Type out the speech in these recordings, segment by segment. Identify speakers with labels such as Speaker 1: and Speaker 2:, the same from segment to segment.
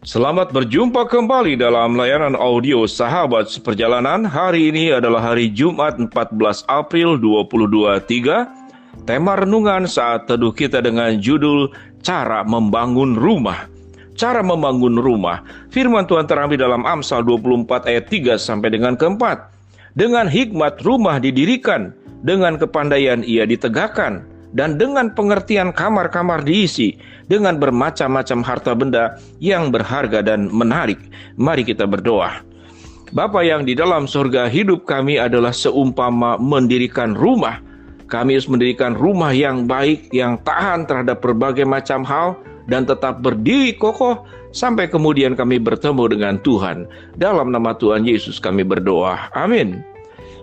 Speaker 1: Selamat berjumpa kembali dalam layanan audio Sahabat Seperjalanan. Hari ini adalah hari Jumat 14 April 2023. Tema renungan saat teduh kita dengan judul Cara Membangun Rumah. Cara membangun rumah. Firman Tuhan terambil dalam Amsal 24 ayat 3 sampai dengan keempat. Dengan hikmat rumah didirikan, dengan kepandaian ia ditegakkan, dan dengan pengertian kamar-kamar diisi, dengan bermacam-macam harta benda yang berharga dan menarik. Mari kita berdoa. Bapa yang di dalam surga, hidup kami adalah seumpama mendirikan rumah. Kami harus mendirikan rumah yang baik, yang tahan terhadap berbagai macam hal, dan tetap berdiri kokoh sampai kemudian kami bertemu dengan Tuhan. Dalam nama Tuhan Yesus kami berdoa. Amin.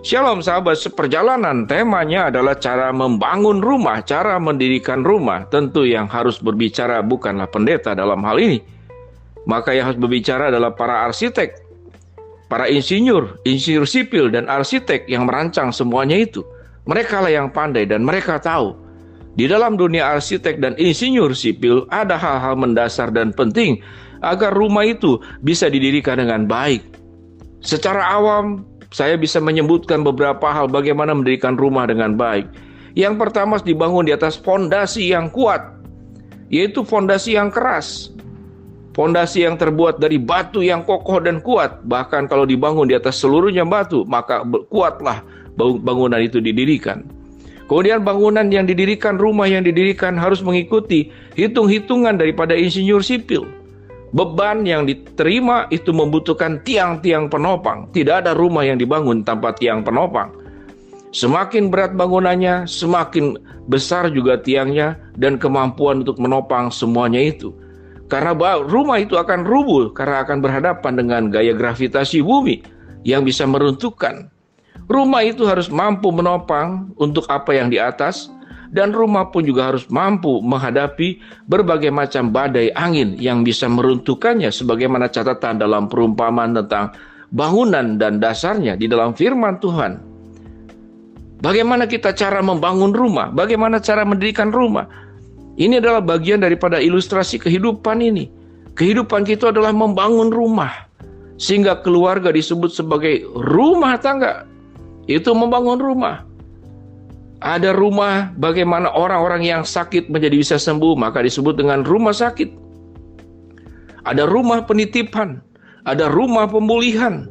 Speaker 1: Shalom sahabat seperjalanan, temanya adalah cara membangun rumah, cara mendirikan rumah. Tentu yang harus berbicara bukanlah pendeta dalam hal ini. Maka yang harus berbicara adalah para arsitek, para insinyur sipil dan arsitek yang merancang semuanya itu. Mereka lah yang pandai dan mereka tahu. Di dalam dunia arsitek dan insinyur sipil ada hal-hal mendasar dan penting agar rumah itu bisa didirikan dengan baik. Secara awam, saya bisa menyebutkan beberapa hal bagaimana mendirikan rumah dengan baik. Yang pertama harus dibangun di atas fondasi yang kuat, yaitu fondasi yang keras. Fondasi yang terbuat dari batu yang kokoh dan kuat. Bahkan kalau dibangun di atas seluruhnya batu, maka kuatlah bangunan itu didirikan. Kemudian bangunan yang didirikan, rumah yang didirikan harus mengikuti hitung-hitungan daripada insinyur sipil. Beban yang diterima itu membutuhkan tiang-tiang penopang. Tidak ada rumah yang dibangun tanpa tiang penopang. Semakin berat bangunannya, semakin besar juga tiangnya dan kemampuan untuk menopang semuanya itu. Karena rumah itu akan rubuh karena akan berhadapan dengan gaya gravitasi bumi yang bisa meruntuhkan. Rumah itu harus mampu menopang untuk apa yang di atas, dan rumah pun juga harus mampu menghadapi berbagai macam badai angin yang bisa meruntuhkannya, sebagaimana catatan dalam perumpamaan tentang bangunan dan dasarnya di dalam firman Tuhan. Bagaimana kita cara membangun rumah? Bagaimana cara mendirikan rumah? Ini adalah bagian daripada ilustrasi kehidupan ini. Kehidupan kita adalah membangun rumah, sehingga keluarga disebut sebagai rumah tangga. Itu membangun rumah. Ada rumah bagaimana orang-orang yang sakit menjadi bisa sembuh, maka disebut dengan rumah sakit. Ada rumah penitipan, ada rumah pemulihan,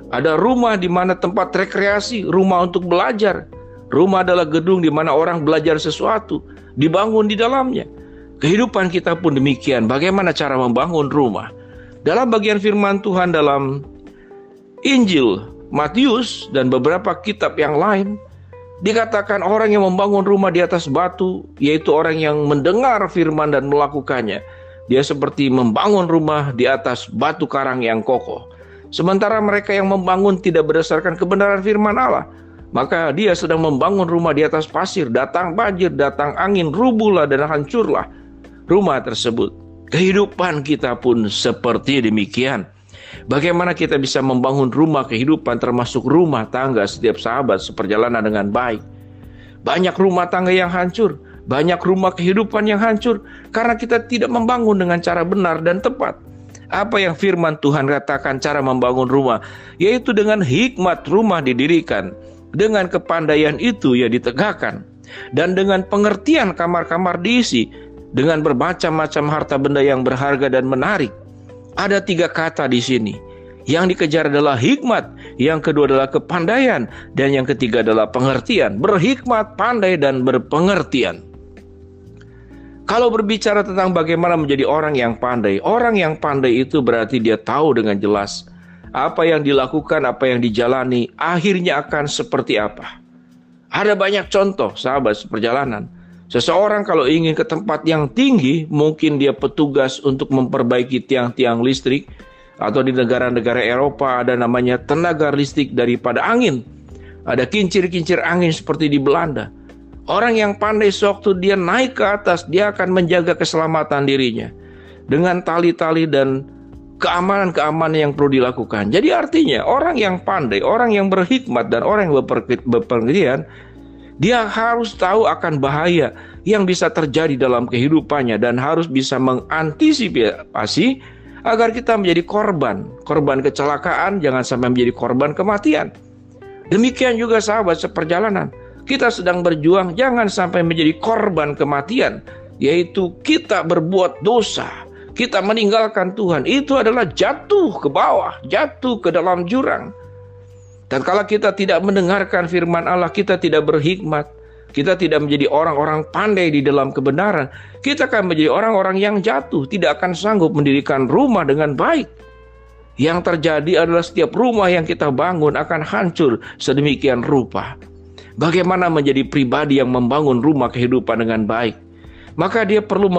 Speaker 1: ada rumah di mana tempat rekreasi, rumah untuk belajar. Rumah adalah gedung di mana orang belajar sesuatu, dibangun di dalamnya. Kehidupan kita pun demikian, bagaimana cara membangun rumah. Dalam bagian firman Tuhan dalam Injil Matius dan beberapa kitab yang lain, dikatakan orang yang membangun rumah di atas batu, yaitu orang yang mendengar firman dan melakukannya. Dia seperti membangun rumah di atas batu karang yang kokoh. Sementara mereka yang membangun tidak berdasarkan kebenaran firman Allah, maka dia sedang membangun rumah di atas pasir. Datang banjir, datang angin, rubuhlah dan hancurlah rumah tersebut. Kehidupan kita pun seperti demikian. Bagaimana kita bisa membangun rumah kehidupan, termasuk rumah tangga setiap sahabat seperjalanan dengan baik. Banyak rumah tangga yang hancur, banyak rumah kehidupan yang hancur karena kita tidak membangun dengan cara benar dan tepat. Apa yang firman Tuhan katakan cara membangun rumah, yaitu dengan hikmat rumah didirikan, dengan kepandaian itu ya ditegakkan, dan dengan pengertian kamar-kamar diisi, dengan bermacam-macam harta benda yang berharga dan menarik. Ada 3 kata di sini. Yang dikejar adalah hikmat, yang kedua adalah kepandaian, dan yang ketiga adalah pengertian. Berhikmat, pandai, dan berpengertian. Kalau berbicara tentang bagaimana menjadi orang yang pandai itu berarti dia tahu dengan jelas apa yang dilakukan, apa yang dijalani, akhirnya akan seperti apa. Ada banyak contoh, sahabat seperjalanan. Seseorang kalau ingin ke tempat yang tinggi, mungkin dia petugas untuk memperbaiki tiang-tiang listrik, atau di negara-negara Eropa ada namanya tenaga listrik daripada angin. Ada kincir-kincir angin seperti di Belanda. Orang yang pandai sewaktu dia naik ke atas, dia akan menjaga keselamatan dirinya dengan tali-tali dan keamanan-keamanan yang perlu dilakukan. Jadi artinya orang yang pandai, orang yang berhikmat, dan orang yang berpengertian, dia harus tahu akan bahaya yang bisa terjadi dalam kehidupannya dan harus bisa mengantisipasi agar kita menjadi korban kecelakaan, jangan sampai menjadi korban kematian. Demikian juga sahabat seperjalanan, kita sedang berjuang jangan sampai menjadi korban kematian, yaitu kita berbuat dosa, kita meninggalkan Tuhan, itu adalah jatuh ke bawah, jatuh ke dalam jurang. Dan kalau kita tidak mendengarkan firman Allah, kita tidak berhikmat, kita tidak menjadi orang-orang pandai di dalam kebenaran, kita akan menjadi orang-orang yang jatuh, tidak akan sanggup mendirikan rumah dengan baik. Yang terjadi adalah setiap rumah yang kita bangun akan hancur sedemikian rupa. Bagaimana menjadi pribadi yang membangun rumah kehidupan dengan baik? Maka dia perlu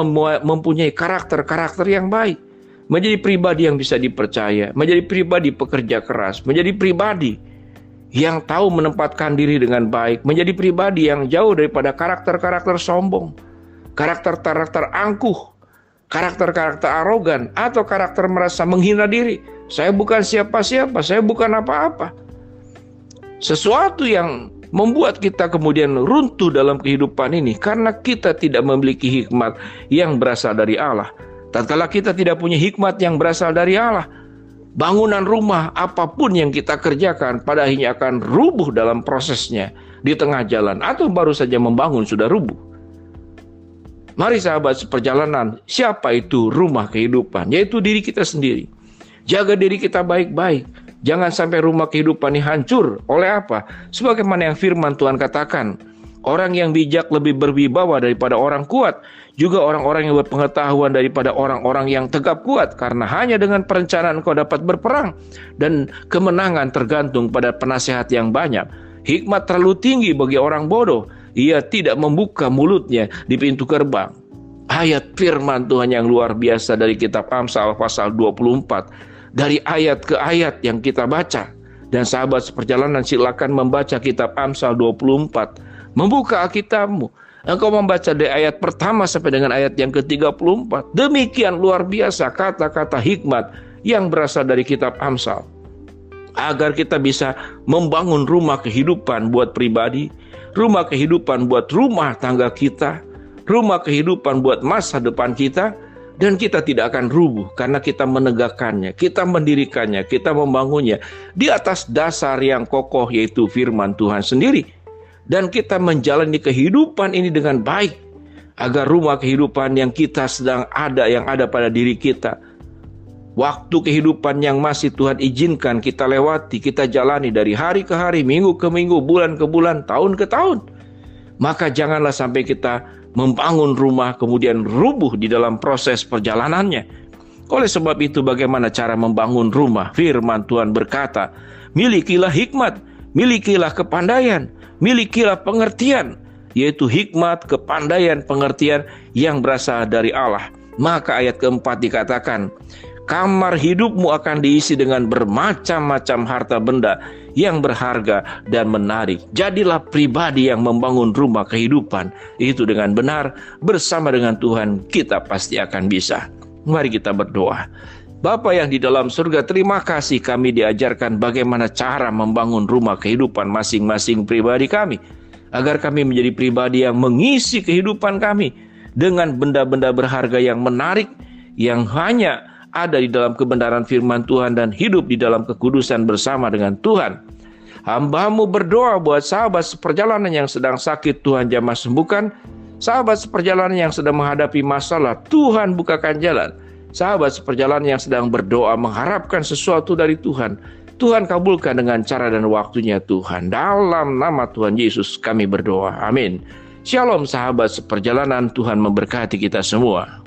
Speaker 1: mempunyai karakter-karakter yang baik. Menjadi pribadi yang bisa dipercaya, menjadi pribadi pekerja keras, menjadi pribadi yang tahu menempatkan diri dengan baik, menjadi pribadi yang jauh daripada karakter-karakter sombong, karakter-karakter angkuh, karakter-karakter arogan, atau karakter merasa menghina diri. Saya bukan siapa-siapa, saya bukan apa-apa. Sesuatu yang membuat kita kemudian runtuh dalam kehidupan ini karena kita tidak memiliki hikmat yang berasal dari Allah. Tatkala kita tidak punya hikmat yang berasal dari Allah, bangunan rumah apapun yang kita kerjakan pada akhirnya akan rubuh dalam prosesnya di tengah jalan, atau baru saja membangun sudah rubuh. Mari sahabat seperjalanan, siapa itu rumah kehidupan? Yaitu diri kita sendiri. Jaga diri kita baik-baik. Jangan sampai rumah kehidupan ini hancur. Oleh apa? Sebagaimana yang firman Tuhan katakan, orang yang bijak lebih berwibawa daripada orang kuat. Juga orang-orang yang berpengetahuan daripada orang-orang yang tegap kuat. Karena hanya dengan perencanaan kau dapat berperang. Dan kemenangan tergantung pada penasehat yang banyak. Hikmat terlalu tinggi bagi orang bodoh. Ia tidak membuka mulutnya di pintu gerbang. Ayat firman Tuhan yang luar biasa dari kitab Amsal pasal 24. Dari ayat ke ayat yang kita baca. Dan sahabat seperjalanan silakan membaca kitab Amsal 24. Membuka Alkitabmu. Engkau membaca dari ayat pertama sampai dengan ayat yang ke-34. Demikian luar biasa kata-kata hikmat yang berasal dari kitab Amsal. Agar kita bisa membangun rumah kehidupan buat pribadi, rumah kehidupan buat rumah tangga kita, rumah kehidupan buat masa depan kita, dan kita tidak akan rubuh karena kita menegakkannya, kita mendirikannya, kita membangunnya di atas dasar yang kokoh, yaitu firman Tuhan sendiri. Dan kita menjalani kehidupan ini dengan baik, agar rumah kehidupan yang kita sedang ada, yang ada pada diri kita, waktu kehidupan yang masih Tuhan izinkan kita lewati, kita jalani dari hari ke hari, minggu ke minggu, bulan ke bulan, tahun ke tahun. Maka janganlah sampai kita membangun rumah kemudian rubuh di dalam proses perjalanannya. Oleh sebab itu, bagaimana cara membangun rumah? Firman Tuhan berkata, milikilah hikmat, milikilah kepandaian, milikilah pengertian, yaitu hikmat, kepandaian, pengertian yang berasal dari Allah. Maka ayat keempat dikatakan, kamar hidupmu akan diisi dengan bermacam-macam harta benda yang berharga dan menarik. Jadilah pribadi yang membangun rumah kehidupan itu dengan benar. Bersama dengan Tuhan kita pasti akan bisa. Mari kita berdoa. Bapa yang di dalam surga, terima kasih kami diajarkan bagaimana cara membangun rumah kehidupan masing-masing pribadi kami. Agar kami menjadi pribadi yang mengisi kehidupan kami dengan benda-benda berharga yang menarik, yang hanya ada di dalam kebenaran firman Tuhan dan hidup di dalam kekudusan bersama dengan Tuhan. Hamba-Mu berdoa buat sahabat seperjalanan yang sedang sakit, Tuhan jamah sembuhkan. Sahabat seperjalanan yang sedang menghadapi masalah, Tuhan bukakan jalan. Sahabat seperjalanan yang sedang berdoa mengharapkan sesuatu dari Tuhan, Tuhan kabulkan dengan cara dan waktunya Tuhan. Dalam nama Tuhan Yesus kami berdoa. Amin. Shalom sahabat seperjalanan, Tuhan memberkati kita semua.